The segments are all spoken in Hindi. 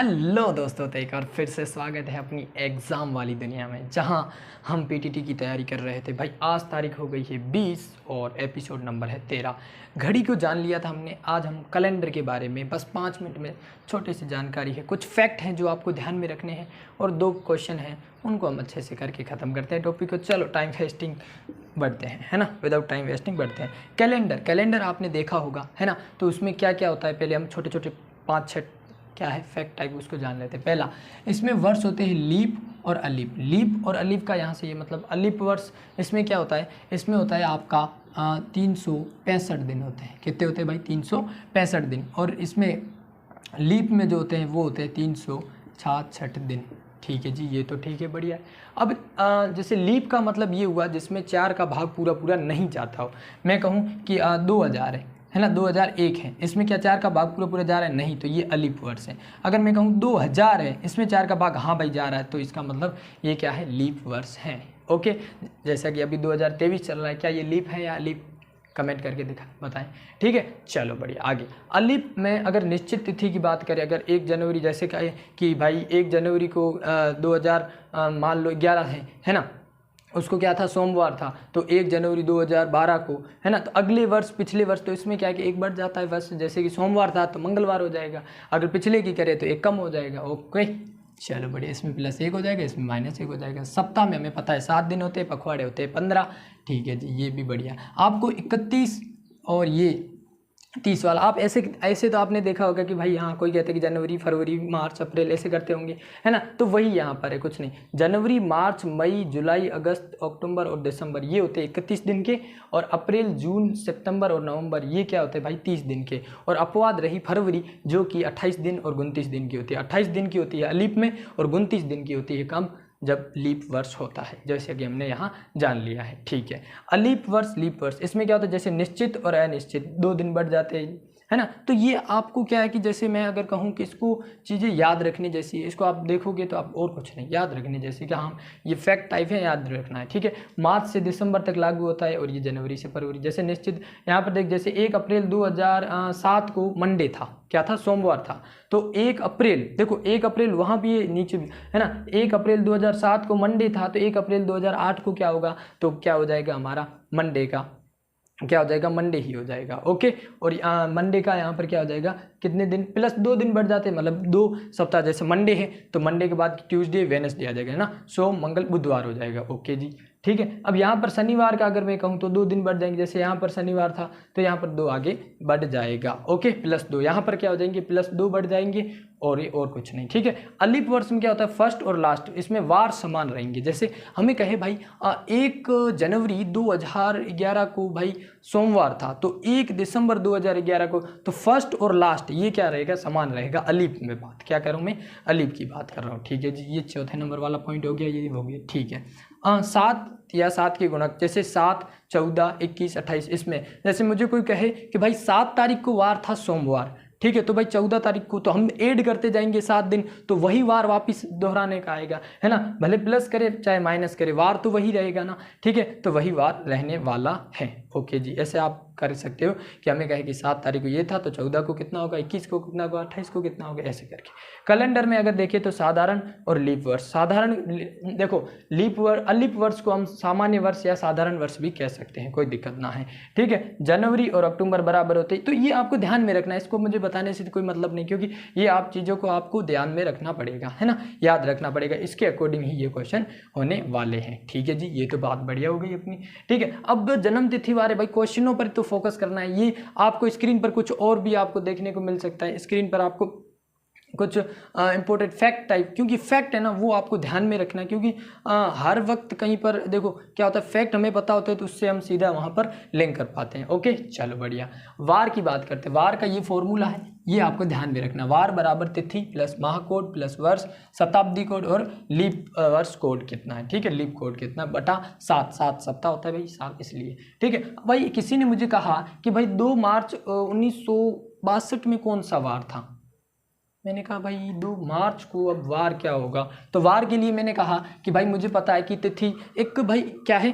हेलो दोस्तों, तो एक बार फिर से स्वागत है अपनी एग्ज़ाम वाली दुनिया में, जहां हम पीटीटी की तैयारी कर रहे थे। भाई आज तारीख हो गई है 20 और एपिसोड नंबर है 13। घड़ी को जान लिया था हमने। आज हम कैलेंडर के बारे में बस 5 मिनट में छोटी सी जानकारी है, कुछ फैक्ट हैं जो आपको ध्यान में रखने हैं और 2 क्वेश्चन हैं, उनको हम अच्छे से करके ख़त्म करते हैं टॉपिक को। चलो टाइम वेस्टिंग बढ़ते हैं, है ना, विदाउट टाइम वेस्टिंग बढ़ते हैं। कैलेंडर आपने देखा होगा, है ना। तो उसमें क्या क्या होता है, पहले हम छोटे छोटे 5-6 क्या है फैक्ट टाइप उसको जान लेते हैं। पहला, इसमें वर्ष होते हैं लीप और अलीप। लीप और अलीप का यहाँ से ये मतलब, अलीप वर्ष इसमें क्या होता है, इसमें होता है आपका 365 दिन होते हैं। कितने होते हैं भाई? 365 दिन। और इसमें लीप में जो होते हैं वो होते हैं 366 दिन। ठीक है जी, ये तो ठीक है, बढ़िया है। अब जैसे लीप का मतलब ये हुआ जिसमें 4 का भाग पूरा पूरा नहीं जाता हो। मैं कहूँ कि 2000 है ना, 2001 है, इसमें क्या 4 का भाग पूरा पूरा जा रहा है? नहीं, तो ये अलीप वर्ष है। अगर मैं कहूँ 2000 है, इसमें 4 का भाग हाँ भाई जा रहा है, तो इसका मतलब ये क्या है? लीप वर्ष है। ओके, जैसा कि अभी 2023 चल रहा है, क्या ये लीप है या अलीप? कमेंट करके बताएं। ठीक है, चलो बढ़िया। आगे अलीप में अगर निश्चित तिथि की बात करें, अगर 1 जनवरी, जैसे कहे कि भाई 1 जनवरी को 2000 मान लो 11 है ना, उसको क्या था? सोमवार था, तो 1 जनवरी 2012 को, है ना। तो अगले वर्ष, पिछले वर्ष, तो इसमें क्या है कि 1 बढ़ जाता है वर्ष। जैसे कि सोमवार था तो मंगलवार हो जाएगा, अगर पिछले की करें तो 1 कम हो जाएगा। ओके, चलो बढ़िया। इसमें +1 हो जाएगा, इसमें -1 हो जाएगा। सप्ताह में हमें पता है 7 दिन होते हैं, पखवाड़े होते हैं 15। ठीक है जी, ये भी बढ़िया। आपको 31 और ये 30 वाला, आप ऐसे तो आपने देखा होगा कि भाई यहाँ कोई कहते हैं कि जनवरी, फरवरी, मार्च, अप्रैल ऐसे करते होंगे, है ना। तो वही यहाँ पर है, कुछ नहीं। जनवरी, मार्च, मई, जुलाई, अगस्त, अक्टूबर और दिसंबर ये होते हैं 31 दिन के। और अप्रैल, जून, सितंबर और नवंबर ये क्या होते हैं भाई? 30 दिन के। और अपवाद रही फरवरी, जो कि 28 दिन और 29 दिन की होती है। 28 दिन की होती है अलीप में और 29 दिन की होती है कम, जब लीप वर्ष होता है, जैसे कि हमने यहाँ जान लिया है। ठीक है, अलीप वर्ष, लीप वर्ष, इसमें क्या होता है? जैसे निश्चित और अनिश्चित 2 दिन बढ़ जाते हैं, है ना। तो ये आपको क्या है कि जैसे मैं अगर कहूँ कि इसको चीज़ें याद रखनी जैसी है, इसको आप देखोगे तो आप और कुछ नहीं, याद रखने जैसे कि हाँ ये फैक्ट टाइप है, याद रखना है। ठीक है, मार्च से दिसंबर तक लागू होता है और ये जनवरी से फरवरी। जैसे निश्चित, यहाँ पर देख, जैसे 1 अप्रैल 2007 को मंडे था, क्या था? सोमवार था। तो 1 अप्रैल, देखो 1 अप्रैल वहाँ भी नीचे भी, है ना। 1 अप्रैल 2007 को मंडे था, तो 1 अप्रैल 2008 को क्या होगा? तो क्या हो जाएगा हमारा? मंडे का क्या हो जाएगा? मंडे ही हो जाएगा। ओके, और मंडे का यहाँ पर क्या हो जाएगा? कितने दिन? +2 दिन बढ़ जाते हैं, मतलब 2 सप्ताह। जैसे मंडे है तो मंडे के बाद ट्यूसडे, वेडनेसडे आ जाएगा, है ना। सोम, मंगल, बुधवार हो जाएगा। ओके जी, ठीक है। अब यहाँ पर शनिवार का अगर मैं कहूँ तो 2 दिन बढ़ जाएंगे। जैसे यहाँ पर शनिवार था तो यहाँ पर 2 आगे बढ़ जाएगा। ओके, +2 यहाँ पर क्या हो जाएंगे? +2 बढ़ जाएंगे, और ये और कुछ नहीं। ठीक है, अलीप वर्ष में क्या होता है? फर्स्ट और लास्ट, इसमें वार समान रहेंगे। जैसे हमें कहे भाई 1 जनवरी 2011 को भाई सोमवार था, तो 1 दिसंबर 2011 को, तो फर्स्ट और लास्ट ये क्या रहेगा? समान रहेगा। अलीप में बात क्या करूँ मैं? अलीप की बात कर रहा हूँ। ठीक है जी, ये चौथे नंबर वाला पॉइंट हो गया, ये हो गया। ठीक है, 7 या 7 के गुणक, जैसे 7, 14, 21, 28, इसमें जैसे मुझे कोई कहे कि भाई 7 तारीख को वार था सोमवार, ठीक है, तो भाई 14 तारीख को, तो हम ऐड करते जाएंगे 7 दिन, तो वही वार वापस दोहराने का आएगा, है ना। भले प्लस करे चाहे माइनस करे, वार तो वही रहेगा ना। ठीक है, तो वही वार रहने वाला है। ओके जी, ऐसे आप कर सकते हो कि हमें कहे कि 7 तारीख को ये था, तो 14 को कितना होगा, 21 को कितना होगा, 28 को कितना होगा, ऐसे करके। कैलेंडर में अगर देखें तो साधारण और लीप वर्ष। साधारण, देखो लीप वर्ष, अलीप वर्ष को हम सामान्य वर्ष या साधारण वर्ष भी कह सकते हैं, कोई दिक्कत ना है। ठीक है, जनवरी और अक्टूबर बराबर होते हैं, तो ये आपको ध्यान में रखना है। इसको मुझे बताने से कोई मतलब नहीं, क्योंकि ये आप चीज़ों को आपको ध्यान में रखना पड़ेगा, है ना, याद रखना पड़ेगा। इसके अकॉर्डिंग ही ये क्वेश्चन होने वाले हैं। ठीक है जी, ये तो बात बढ़िया हो गई अपनी। ठीक है, अब जन्म तिथि वाले भाई क्वेश्चनों पर तो फोकस करना है। ये आपको स्क्रीन पर कुछ और भी आपको देखने को मिल सकता है। स्क्रीन पर आपको कुछ इंपॉर्टेंट फैक्ट टाइप, क्योंकि फैक्ट है ना वो आपको ध्यान में रखना है, क्योंकि हर वक्त कहीं पर देखो क्या होता है, फैक्ट हमें पता होता है तो उससे हम सीधा वहाँ पर लिंक कर पाते हैं। ओके, चलो बढ़िया। वार की बात करते हैं। वार का ये फॉर्मूला है, ये आपको ध्यान में रखना। वार बराबर तिथि प्लस माह कोड प्लस वर्ष, शताब्दी कोड और लीप वर्ष कोड कितना है। ठीक है, लीप कोड कितना बटा 7, 7 सप्ताह होता है भाई, 7 इसलिए। ठीक है भाई, किसी ने मुझे कहा कि भाई 2 मार्च 1962 में कौन सा वार था? मैंने कहा भाई 2 मार्च को अब वार क्या होगा? तो वार के लिए मैंने कहा कि भाई मुझे पता है कि तिथि एक भाई क्या है,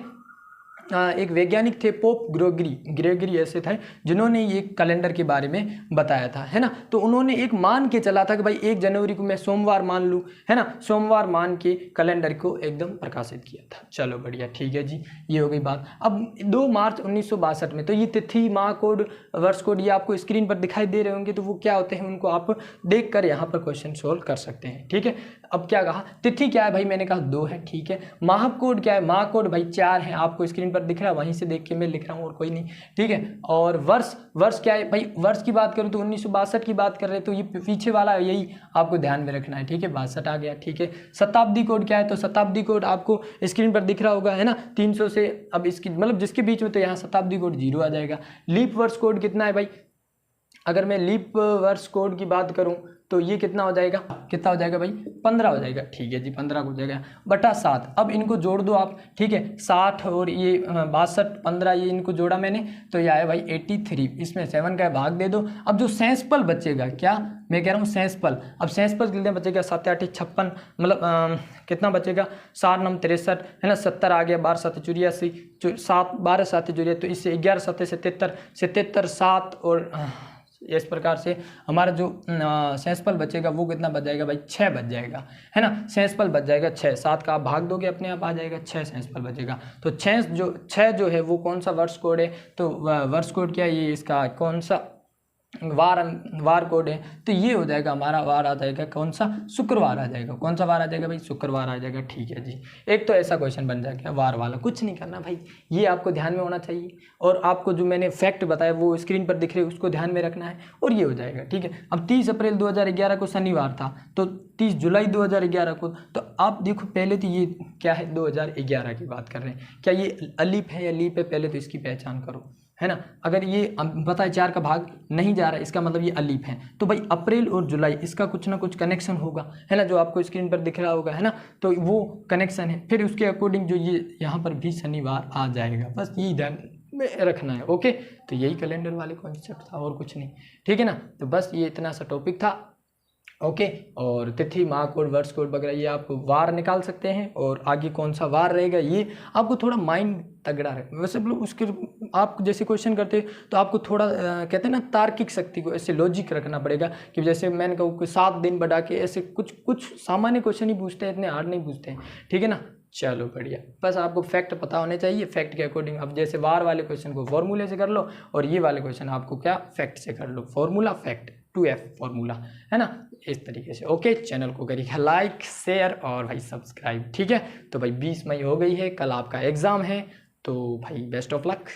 एक वैज्ञानिक थे पोप ग्रेगरी ऐसे थे जिन्होंने ये कैलेंडर के बारे में बताया था, है ना। तो उन्होंने एक मान के चला था कि भाई 1 जनवरी को मैं सोमवार मान लूँ, है ना, सोमवार मान के कैलेंडर को एकदम प्रकाशित किया था। चलो बढ़िया, ठीक है जी, ये हो गई बात। अब 2 मार्च 1962 में, तो ये तिथि, माह कोड, वर्ष कोड ये आपको स्क्रीन पर दिखाई दे रहे होंगे, तो वो क्या होते हैं उनको आप देख कर यहाँ पर क्वेश्चन सोल्व कर सकते हैं, ठीक है। अब क्या कहा, तिथि क्या है भाई, मैंने कहा 2 है, ठीक है। माह कोड क्या है, माह कोड भाई 4 है, आपको स्क्रीन पर दिख रहा है, वहीं से देख के मैं लिख रहा हूँ और कोई नहीं, ठीक है। और वर्ष क्या है भाई, वर्ष की बात करूँ तो 1962 की बात कर रहे हैं, तो ये पीछे वाला यही आपको ध्यान में रखना है, ठीक है, 62 आ गया, ठीक है। शताब्दी कोड क्या है, तो शताब्दी कोड आपको स्क्रीन पर दिख रहा होगा, है ना, 300 से अब इसकी मतलब जिसके बीच में, तो यहाँ शताब्दी कोड 0 आ जाएगा। लीप वर्ष कोड कितना है भाई, अगर मैं लीप वर्ष कोड की बात करूं तो ये कितना हो जाएगा भाई, 15 हो जाएगा, ठीक है जी, 15 हो जाएगा बटा 7। अब इनको जोड़ दो आप, ठीक है, 60 और ये 62, 15 ये इनको जोड़ा मैंने, तो ये आया भाई 83। इसमें 7 का भाग दे दो। अब जो सेंसपल बचेगा, क्या मैं कह रहा हूँ सेंसपल, अब सेंसपल कितने बचेगा, 7 8 56, मतलब कितना बचेगा, 7 9 63, है ना, 70 आ गया, 12 7 84, 7 12 7 84, तो इससे 11 7 77 7 और इस प्रकार से हमारा जो सेंसपल बचेगा वो कितना बच जाएगा भाई, 6 बच जाएगा, है ना, सेंसपल बच जाएगा 6। 7 का आप भाग दोगे अपने आप आ जाएगा, 6 सेंसपल बचेगा। तो 6 जो है वो कौन सा वर्ष कोड है, तो वर्ष कोड क्या है, ये इसका कौन सा वार कोड है, तो ये हो जाएगा हमारा वार आ जाएगा कौन सा, शुक्रवार आ जाएगा। कौन सा वार आ जाएगा भाई, शुक्रवार आ जाएगा, ठीक है जी। एक तो ऐसा क्वेश्चन बन जाएगा वार वाला, कुछ नहीं करना भाई, ये आपको ध्यान में होना चाहिए। और आपको जो मैंने फैक्ट बताया वो स्क्रीन पर दिख रहे उसको ध्यान में रखना है, और ये हो जाएगा, ठीक है। अब 30 अप्रैल 2011 को शनिवार था, तो 30 जुलाई 2011 को, तो आप देखो पहले तो ये क्या है, 2011 की बात कर रहे हैं, क्या ये अलीफ है या लीप है, पहले तो इसकी पहचान करो, है ना। अगर ये पता है 4 का भाग नहीं जा रहा है, इसका मतलब ये अलीफ है, तो भाई अप्रैल और जुलाई इसका कुछ ना कुछ कनेक्शन होगा, है ना, जो आपको स्क्रीन पर दिख रहा होगा, है ना, तो वो कनेक्शन है। फिर उसके अकॉर्डिंग जो ये यहाँ पर भी शनिवार आ जाएगा, बस यही ध्यान में रखना है, ओके। तो यही कैलेंडर वाले कॉन्सेप्ट था और कुछ नहीं, ठीक है ना। तो बस ये इतना सा टॉपिक था, ओके। और तिथि, माह कोड, वर्ष कोड वगैरह ये आप वार निकाल सकते हैं, और आगे कौन सा वार रहेगा ये आपको थोड़ा माइंड तगड़ा रहे। वैसे उसके आप जैसे क्वेश्चन करते तो आपको थोड़ा कहते हैं ना तार्किक शक्ति को, ऐसे लॉजिक रखना पड़ेगा कि जैसे मैंने कहा कि 7 दिन बढ़ा के, ऐसे कुछ सामान्य क्वेश्चन ही पूछते हैं, इतने हार्ड नहीं पूछते हैं, ठीक है ना। चलो बढ़िया, बस आपको फैक्ट पता होने चाहिए, फैक्ट के अकॉर्डिंग अब जैसे वार वाले क्वेश्चन को फॉर्मूले से कर लो, और ये वाले क्वेश्चन आपको क्या फैक्ट से कर लो, फॉर्मूला फैक्ट 2F फॉर्मूला, है ना, इस तरीके से, ओके। चैनल को करिए लाइक, शेयर और भाई सब्सक्राइब, ठीक है। तो भाई 20 मई हो गई है, कल आपका एग्ज़ाम है, तो भाई बेस्ट ऑफ लक।